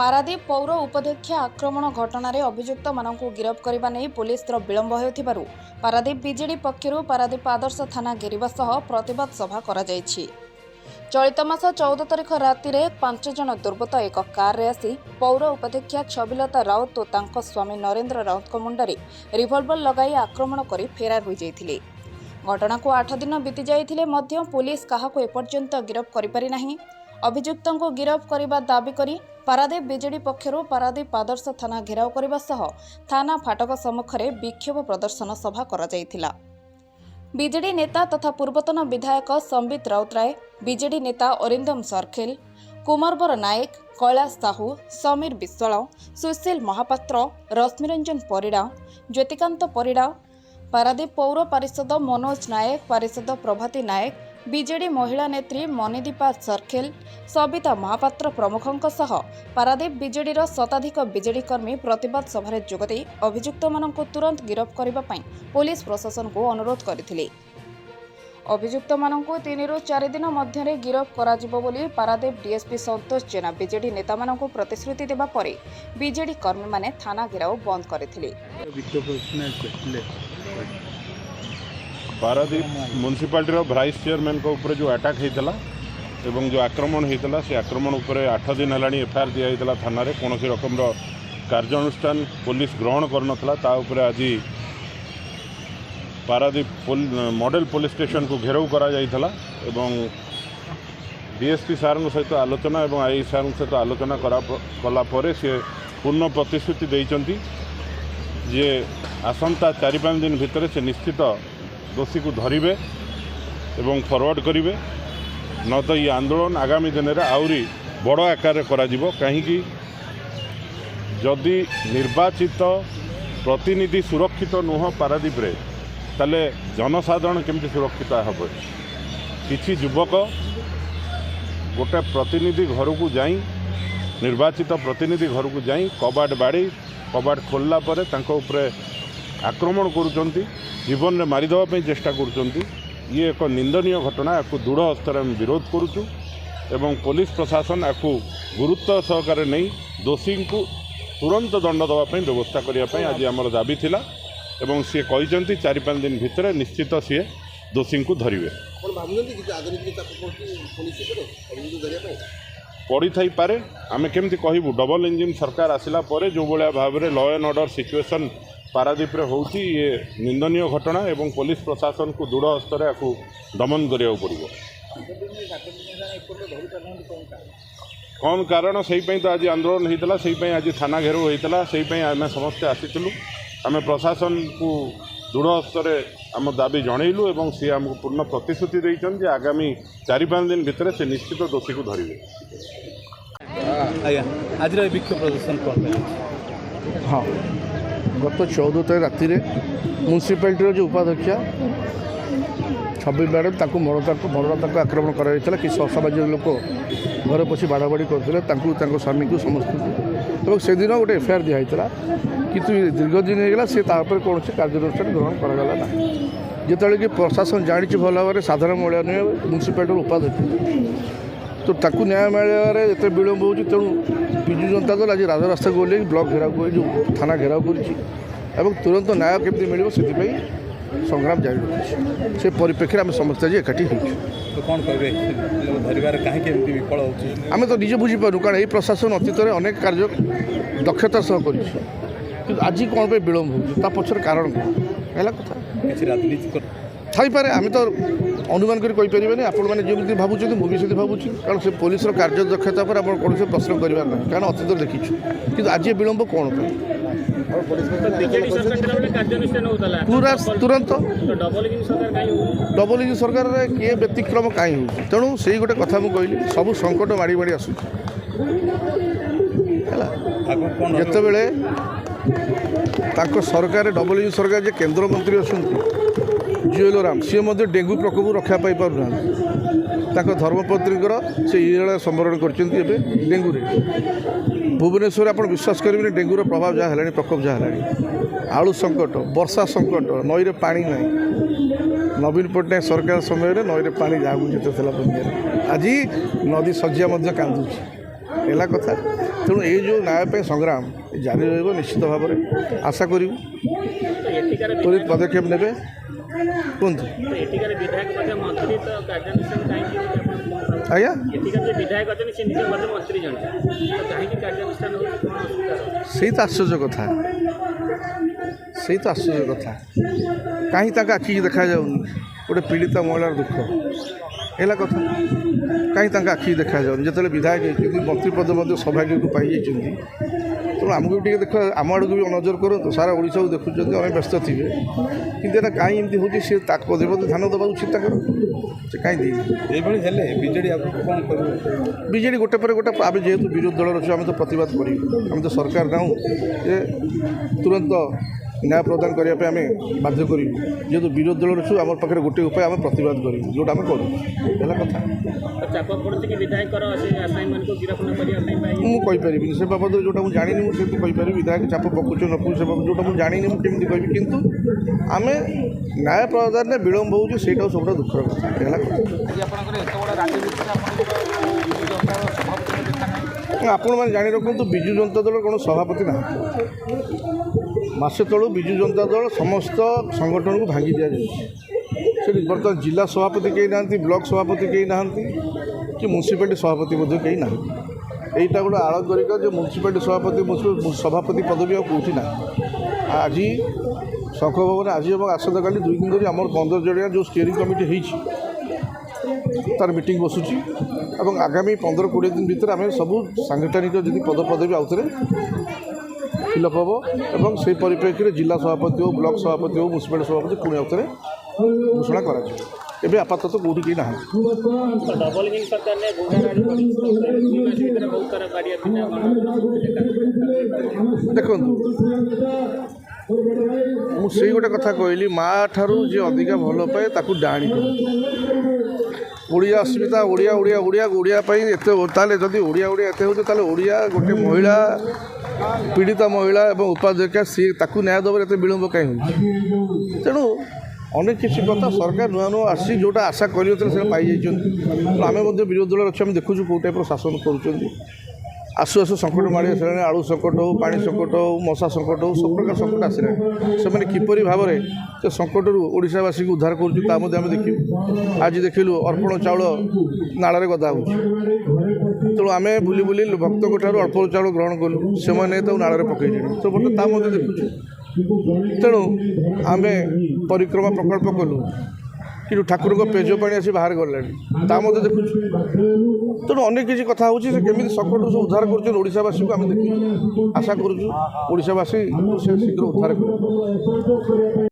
पारादीप पौर उपाध्यक्ष आक्रमण घटना अभियुक्त मानक गिरफ करने नहीं पुलिस विलंब हो पारादीप बीजेडी पक्षर पारादीप आदर्श थाना घेरिबा सह प्रतिवाद सभा करा जायछि। चलित मास 14 तारिख राति में 5 जन दुर्बृत्त एक कार रे आसी पौर उपाध्यक्षा छबिलता राउत और तांको स्वामी नरेंद्र राउत मुंडे रिभल्वर लगाई आक्रमण कर फेरार हो जाइथिले। घटना को 8 दिन बीती जाइथिले मध्य पुलिस काहाको एपर्यंत गिरफ करि पारि नाही। अभियुक्त को गिरफ करने दाबी करी पारादीप बीजेडी पक्षर पारादीप आदर्श थाना घेराव करने सह थाना फाटक सम्मुखें विक्षोभ प्रदर्शन सभा करा जायथिला। बीजेडी नेता तथा पूर्वतन विधायक संबित राउतराय, बीजेडी नेता अरिंदम सरखेल, कुमारवर नायक, कैलाश साहू, समीर विश्वाल, सुशील महापात्र, रश्मिरंजन परिड़ा, ज्योतिकांत परिड़ा, पारादीप पौर पारिषद मनोज नायक, पारिषद प्रभाती नायक, बीजेडी महिला नेत्री मणिदीपा सरखेल, सबिता महापात्र प्रमुखों सह पारादीप बीजेडीर शताधिक बीजेडी कर्मी प्रतिवाद सभारे जोगदे अभियुक्त मानक तुरंत गिरफ करने पुलिस प्रशासन को अनुरोध करथिले। अभियुक्त मानक 3 ରୁ 4 दिन मध्य गिरफ कराजिबो बोली पारादीप डीएसपी संतोष जेना बीजेडी नेता मानक प्रतिश्रुति देबा परे बीजेडी कर्मी माने थाना घेराव बंद करथिले। पारादीप म्युनिसिपालिटी भाइस चेयरमैन को ऊपर जो अटैक होता एवं जो आक्रमण होता से आक्रमण उपर 8 दिन है एफआईआर दिया थाना कौन रकम कार्यानुष्ठान पुलिस ग्रहण कर आज पारादीप मॉडल पुलिस स्टेशन को घेराव करा जाइथला एवं डीएसपी सार सहित आलोचना और आई सार सहित आलोचना कला सी पूर्ण प्रतिश्रुति देइचंती जे आसंता 4-5 दिन भितर से निश्चित दोषी को धरिबे एवं फॉरवर्ड करिवे न तो ये आंदोलन आगामी दिन में आउरी बड़ आकार कराजिबो। कहीं जदि निर्वाचित प्रतिनिधि सुरक्षित नुह पारादीप रे ताले जनसाधारण केमती सुरक्षित हम किछि युवक गोटे प्रतिनिधि घर को जाई निर्वाचित प्रतिनिधि घर को जाई कबाट बाड़ी कबाट खोलला परे तांको उपरे आक्रमण करुचंती जीवन में मारिदेवाई चेष्टा करुचंती। ये एक निंदनीय घटना या दृढ़ हस्तर आम विरोध करुचु एवं पुलिस प्रशासन या गुरुत्व सहकार नहीं दोषी को तुरंत दंड देवाई व्यवस्था करने आज आमर दाबी थिला एवं सी कहते 4-5 दिन भितर निश्चित सी दोषी को धरिवे पड़ी थी पारे आम केमती कहूँ डबल इंजिन सरकार आसला परे जो भाया भाव में law and order situation Paradip रे होउची ये निंदनीय घटना एवं पुलिस प्रशासन को दृढ़ हस्तर या दमन करिया पड़ो। कौन कारण से तो आज आंदोलन होता से आज थाना घेराव होता से आम समस्ते आसीलु आम प्रशासन को दृढ़ हस्तर आम दाबी जनइलु और सी आमको पूर्ण प्रतिश्रुति देते आगामी 4-5 दिन भितर से निश्चित दोषी को धरिवे। आज विक्षोभ प्रदर्शन हाँ गत 14 तारीख राति म्युनिसिपालिटी जो उपाध्यक्ष छबि मैडम मरणता आक्रमण कर कि असामाजिक लोक घर पशि बाड़ाबाड़ी करते स्वामी को समस्त और से दिन गोटे एफआईआर दिखाई किंतु दीर्घ दिन होगा सी कौन कार्यानुष्ठान ग्रहण कराला ना जिते कि प्रशासन जानी भल भाव साधारण महिला नुहे म्युनिसिपालिटी उपाध्यक्ष तो ताकू न्याय मिलने जिते विलम्ब हो तेणु विजु जनता दल आज राजरास्ता को ओल्ल ब्लॉक घेराव जो थाना घेराव कर तुरंत न्याय केमती मिल से संग्राम जारी रखी से परिप्रेक्षी आम समस्त आज एकाठी कौन कहे धरबार कहीं विफल हो आम तो निजे बुझीपारू कारण यही प्रशासन अतीत में अनेक कार्य दक्षतार सह कर आज कौन पे विलम्ब हो पचर कारण है कथा किसी राजनीति थाईपे आम तो अनुमान करें आपण मैंने जमी भावुँ मुझे भावुँ कारण से पुलिस कार्य दक्षता पर आप कौन प्रश्न करवा ना कारण अतीत देखीछु कि आज विलम्ब कौन पूरा तुरंत डबल इंजिन सरकार किए व्यतिक्रम कहीं हो तेणु से गोटे कथा मुझे कहली सब संकट माड़ी माड़ी आसू जितेबले सरकार डबल इंजिन सरकार जे केंद्र मंत्री अच्छा जुएल राम सी डेंगू प्रकोप रक्षा पाई पार धर्मपत्नी से ईरा संवरण कर डेंगू भुवनेश्वर आप विश्वास करेंगे डेंगूर प्रभाव जहाँ है प्रकोप जहाँ है आलू संकट वर्षा संकट नईरे पानी ना नवीन पट्टनायक सरकार समय नईरे पानी जहाँ बुझे आज नदी सज्जा कांदुची है कथा ତେଣୁ ଏଇ ଯେଉଁ ନ୍ୟାୟ ପାଇଁ ସଂଗ୍ରାମ ଜାରି ରହିବ ନିଶ୍ଚିତ ଭାବରେ ଆଶା କରିବୁ ତ୍ୱରିତ ପଦକ୍ଷେପ ନେବେ। କୁହନ୍ତୁ ଏଠିକାର ବିଧାୟକ ମଧ୍ୟ ମନ୍ତ୍ରୀ ତ କାର୍ଯ୍ୟାନୁଷ୍ଠାନ କାହିଁକି ଆଜ୍ଞା ଏଠିକାର ଯେ ବିଧାୟକ ଅଛନ୍ତି ସେ ନିଜ ମଧ୍ୟ ମନ୍ତ୍ରୀ ଜଣେ ତ କାହିଁକି କାର୍ଯ୍ୟାନୁଷ୍ଠାନ ହେଉଛି କ'ଣ ଅସୁବିଧା ହେଉଛି? ସେଇ ତ ଆଶ୍ଚର୍ଯ୍ୟ କଥା, ସେଇ ତ ଆଶ୍ଚର୍ଯ୍ୟ କଥା। କାହିଁ ତାଙ୍କ ଆଖିକି ଦେଖାଯାଉନି ଗୋଟେ ପୀଡ଼ିତା ମହିଳାର ଦୁଃଖ ହେଲା କଥା। କାହିଁ ତାଙ୍କ ଆଖିକି ଦେଖାଯାଉନି ଯେତେବେଳେ ବିଧାୟକ ହେଇଛନ୍ତି, ମନ୍ତ୍ରୀ ପଦ ମଧ୍ୟ ସୌଭାଗ୍ୟକୁ ପାଇଯାଇଛନ୍ତି। ତେଣୁ ଆମକୁ ବି ଟିକେ ଦେଖ, ଆମ ଆଡ଼କୁ ବି ନଜର କରନ୍ତୁ। ସାରା ଓଡ଼ିଶାକୁ ଦେଖୁଛନ୍ତି, ଆମେ ବ୍ୟସ୍ତ ଥିବେ, କିନ୍ତୁ ଏଇଟା କାହିଁ ଏମିତି ହେଉଛି ସେ ତା ପଦେ ପଦେ ଧ୍ୟାନ ଦେବା ଉଚିତ ତାଙ୍କର। ସେ କାହିଁ ଦେଇନି ଏଇଭଳି ହେଲେ ବିଜେଡ଼ି ଆଗକୁ କ'ଣ କରିବ? ବିଜେଡ଼ି ଗୋଟେ ପରେ ଗୋଟେ, ଆମେ ଯେହେତୁ ବିରୋଧୀ ଦଳର ଅଛୁ ଆମେ ତ ପ୍ରତିବାଦ କରିବୁ। ଆମେ ତ ସରକାର ନାହୁଁ ଯେ ତୁରନ୍ତ ନ୍ୟାୟ ପ୍ରଦାନ କରିବା ପାଇଁ ଆମେ ବାଧ୍ୟ କରିବୁ। ଯେହେତୁ ବିରୋଧୀ ଦଳର ଅଛୁ ଆମର ପାଖରେ ଗୋଟେ ଉପାୟ, ଆମେ ପ୍ରତିବାଦ କରିବୁ, ଯେଉଁଟା ଆମେ କରୁ ହେଲା କଥା। ତ ଚାପ ପଡ଼ୁଛି କି ବିଧାୟକର ସେ ଆସାମୀମାନଙ୍କୁ ଗିରଫ ନ କରିବା ପାଇଁ ମୁଁ କହିପାରିବିନି ସେ ବାବଦରେ, ଯେଉଁଟା ମୁଁ ଜାଣିନି ମୁଁ ସେମିତି କହିପାରିବି। ବିଧାୟକ ଚାପ ପକାଉଛି ନ ପକାଉଛି ସେ ବାବଦ ଯେଉଁଟା ମୁଁ ଜାଣିନି ମୁଁ କେମିତି କହିବି। କିନ୍ତୁ ଆମେ ନ୍ୟାୟ ପ୍ରଦାନରେ ବିଳମ୍ବ ହେଉଛି, ସେଇଟାও ସବୁଠୁ ଦୁଃଖର କଥା ହେଲା କଥା। ଆପଣମାନେ ଜାଣି ରଖନ୍ତୁ ବିଜୁ ଜନତା ଦଳର କ'ଣ ସଭାପତି ନାହାନ୍ତି। ମାସେ ତଳୁ ବିଜୁ ଜନତା ଦଳ ସମସ୍ତ ସଂଗଠନକୁ ଭାଙ୍ଗି ଦିଆଯାଇଛି। ସେଠି ବର୍ତ୍ତମାନ ଜିଲ୍ଲା ସଭାପତି କେହି ନାହାନ୍ତି, ବ୍ଲକ ସଭାପତି କେହି ନାହାନ୍ତି, କି ମ୍ୟୁନିସିପାଲିଟି ସଭାପତି ମଧ୍ୟ କେହି ନାହାନ୍ତି। এইটা ଗୋଟେ ଆଳ କରିକ ଯେ ମ୍ୟୁନିସିପାଲିଟି ସଭାପତି ପଦବୀ ଆଉ କେଉଁଠି ନାହିଁ। ଆଜି ଶଙ୍ଖ ଭବନ ଆଜି ଏବଂ ଆସନ୍ତାକାଲି 2 ଦିନ ଧରି ଆମର 15 ଜଣିଆ ଯେଉଁ ଷ୍ଟିଅରିଂ କମିଟି ହେଇଛି ତାର ମିଟିଂ ବସୁଛି ଏବଂ ଆଗାମୀ 15-20 ଦିନ ଭିତରେ ଆମେ ସବୁ ସାଂଗଠନିକ ଯଦି ପଦପଦବୀ ଆଉଥରେ ଫିଲଅପ୍ ହେବ ଏବଂ ସେହି ପରିପ୍ରେକ୍ଷୀରେ ଜିଲ୍ଲା ସଭାପତି ହେଉ, ବ୍ଲକ ସଭାପତି ହେଉ, ମ୍ୟୁନିସିପାଲିଟି ସଭାପତି ପୁଣି ଆଉଥରେ ଘୋଷଣା କରାଯିବ। ଏବେ ଆପାତତଃ କେଉଁଠି କେହି ନାହାନ୍ତି। ଡବଲ ଇଞ୍ଜିନ ସରକାରରେ ଦେଖନ୍ତୁ ମୁଁ ସେଇ ଗୋଟେ କଥା କହିଲି, ମାଆ ଠାରୁ ଯିଏ ଅଧିକା ଭଲ ପାଏ ତାକୁ ଡାଣି ଦିଏ। ଓଡ଼ିଆ ଅସ୍ମିତା ଓଡ଼ିଆ ଓଡ଼ିଆ ଓଡ଼ିଆ ଓଡ଼ିଆ ପାଇଁ ଏତେ, ତାହେଲେ ଯଦି ଓଡ଼ିଆ ଓଡ଼ିଆ ଏତେ ହେଉଛି ତାହେଲେ ଓଡ଼ିଆ ଗୋଟେ ମହିଳା ପୀଡ଼ିତା ମହିଳା ଏବଂ ଉପାଧ୍ୟକ୍ଷା ସିଏ ତାକୁ ନ୍ୟାୟ ଦେବରେ ଏତେ ବିଳମ୍ବ କାହିଁ ହେଉଛି? ତେଣୁ ଅନେକ କିଛି କଥା ସରକାର ନୂଆ ନୂଆ ଆସିଛି, ଯେଉଁଟା ଆଶା କରିନଥିଲେ ସେଇଟା ପାଇଯାଇଛନ୍ତି। ଆମେ ମଧ୍ୟ ବିରୋଧୀ ଦଳର ଅଛୁ, ଆମେ ଦେଖୁଛୁ କେଉଁ ଟାଇପ୍ର ଶାସନ କରୁଛନ୍ତି। ଆସୁ ଆସୁ ସଙ୍କଟ ମାଡ଼ି ଆସିଲାଣି। ଆଳୁ ସଙ୍କଟ ହେଉ, ପାଣି ସଙ୍କଟ ହେଉ, ମଶା ସଙ୍କଟ ହେଉ, ସବୁ ପ୍ରକାର ସଙ୍କଟ ଆସିଲାଣି। ସେମାନେ କିପରି ଭାବରେ ସେ ସଙ୍କଟରୁ ଓଡ଼ିଶାବାସୀକୁ ଉଦ୍ଧାର କରୁଛୁ ତା ମଧ୍ୟ ଆମେ ଦେଖିବୁ। ଆଜି ଦେଖିଲୁ ଅର୍ପଣ ଚାଉଳ ନାଳରେ ଗଦା ହେଉଛି। ତେଣୁ ଆମେ ବୁଲି ବୁଲି ଭକ୍ତଙ୍କ ଠାରୁ ଅର୍ପଣ ଚାଉଳ ଗ୍ରହଣ କଲୁ, ସେମାନେ ତାକୁ ନାଳରେ ପକାଇଲେଣି। ତ ବର୍ତ୍ତମାନ ତା ମଧ୍ୟ ଦେଖୁଛୁ। ତେଣୁ ଆମେ ପରିକ୍ରମା ପ୍ରକଳ୍ପ କଲୁ, କିନ୍ତୁ ଠାକୁରଙ୍କ ପେଜ ପାଣି ଆସି ବାହାରେ ଗଲାଣି, ତା ମଧ୍ୟ ଦେଖୁଛୁ। ତେଣୁ ଅନେକ କିଛି କଥା ହେଉଛି, ସେ କେମିତି ସଙ୍କଟରୁ ସବୁ ଉଦ୍ଧାର କରୁଛନ୍ତି ଓଡ଼ିଶାବାସୀକୁ ଆମେ ଦେଖୁଛୁ। ଆଶା କରୁଛୁ ଓଡ଼ିଶାବାସୀ ସେ ଶୀଘ୍ର ଉଦ୍ଧାର କରିବେ।